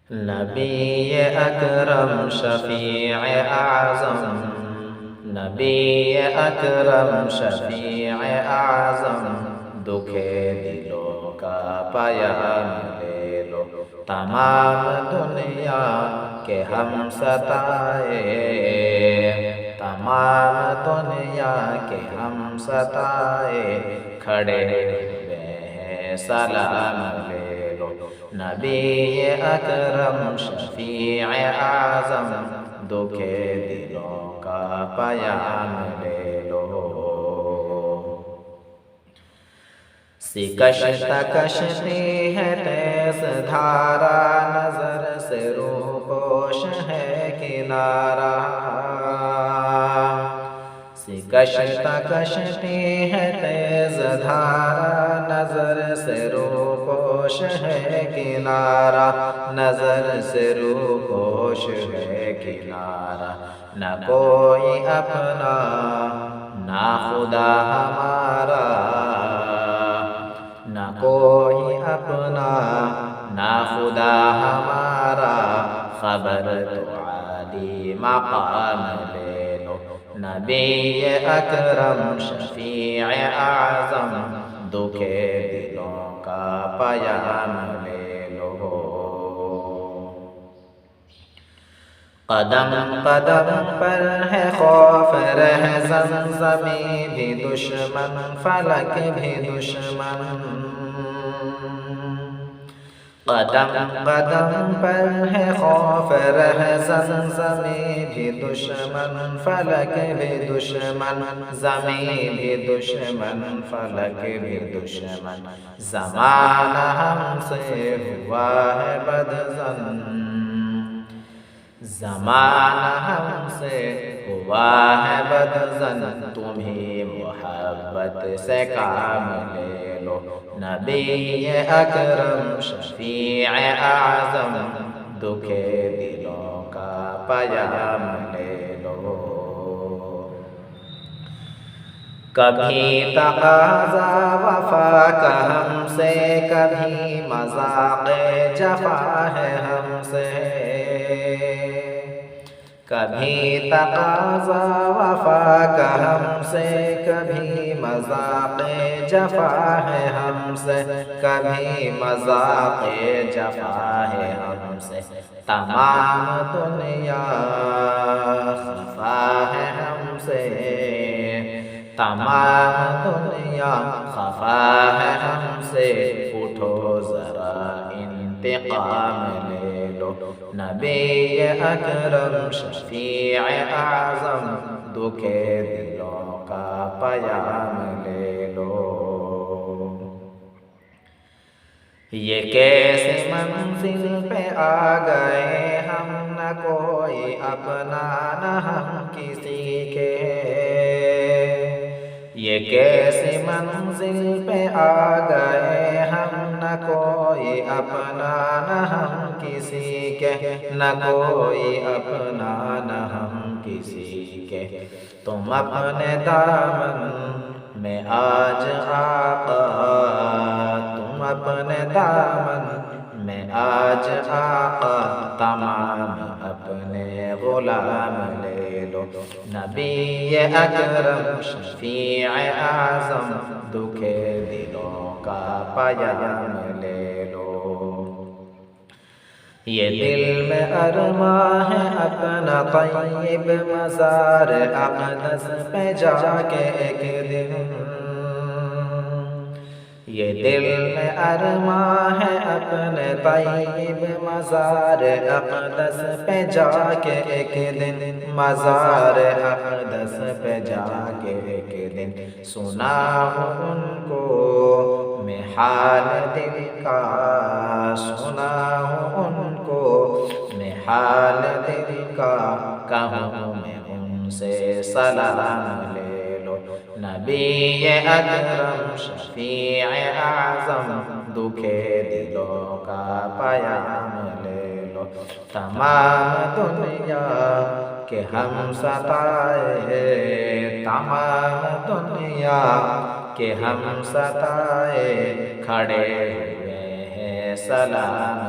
نبی اکرم شفیع اعظم، نبی اکرم شفیع اعظم، دکھ دلوں کا پیام لے لو، تمام دنیا کے ہم ستائے، تمام دنیا کے ہم ستائے، کھڑے ہوئے ہیں سلام لے لو، نبی اکرم شفیع اعظم، دکھ دلوں کا پیام لے لو۔ سکشت کشتی ہے تیز دھارا، نظر سے روح پوش ہے کنارہ، سکشت کشتی ہے تیز دھارا، نظر سے روح پوش ہے کنارہ، نظر سے روح پوش ہے کنارہ، نہ کوئی اپنا نہ خدا ہمارا، نہ کوئی اپنا نہ خدا ہمارا، خبر تو عالی مقام لے لو، نبی اکرم شفیع اعظم، دکھ دلوں کا پیام لے لو۔ قدم قدم پر ہے خوف رہزن، زمین بھی دشمن فلک بھی دشمن، قدم قدم پر ہے خوف رہزن، زمین بھی دشمن فلک بھی دشمن، زمین بھی دشمن فلک بھی دشمن، زمانہ ہم سے ہوا ہے بدظن، زمانہ ہم سے ہوا ہے بدظن، تمہیں محبت سے کام لے لو، نبی اکرم شفیع اعظم، دکھ دلوں کا پیام لے لو۔ کبھی تقاضا وفا کا ہم سے، کبھی مذاق جفا ہے ہم سے، کبھی تقاضا وفا کا ہم سے، کبھی مذاق جفا ہے ہم سے، کبھی مذاق جفا ہے ہم سے، تمام دنیا خفا ہے ہم سے، تمام دنیا خفا ہے ہم سے، اٹھو ذرا انتقام لے لو، نبی اکرم شفیع اعظم، دکھ دلوں کا پیام لے لو۔ یہ کیسے منزل پہ آ گئے ہم، نہ کوئی اپنا نہ ہم کسی کے، یہ کیسی منزل پہ آ گئے ہم، نہ کوئی اپنا نہ ہم کسی کے، نہ کوئی اپنا نہ ہم کسی کے، تم اپنے دامن میں آج آقا، تم اپنے دامن میں آج آقا، تمام اپنے غلام لے لو، نبی اکرم شفیع اعظم، دکھ دلوں کا پیام لے لو۔ یہ دل میں ارماں ہے اپنا طیب مزار اقدس پہ جا کے ایک دن، یہ دل میں ارماں ہے اپنے طیب مزار اقدس پہ جا کے ایک دن، مزار اقدس پہ جا کے ایک دن، سنا ہوں ان کو میں حال دل کا، سنا ہوں ان کو میں حال دل کا، کہوں میں ان سے سلام لے لو، نبی اکرم شفیع اعظم، دکھ دلوں کا پیام لے لو، تمام دنیا کے ہم ستائے، تمام دنیا کے ہم ستائے، کھڑے ہوئے ہیں سلام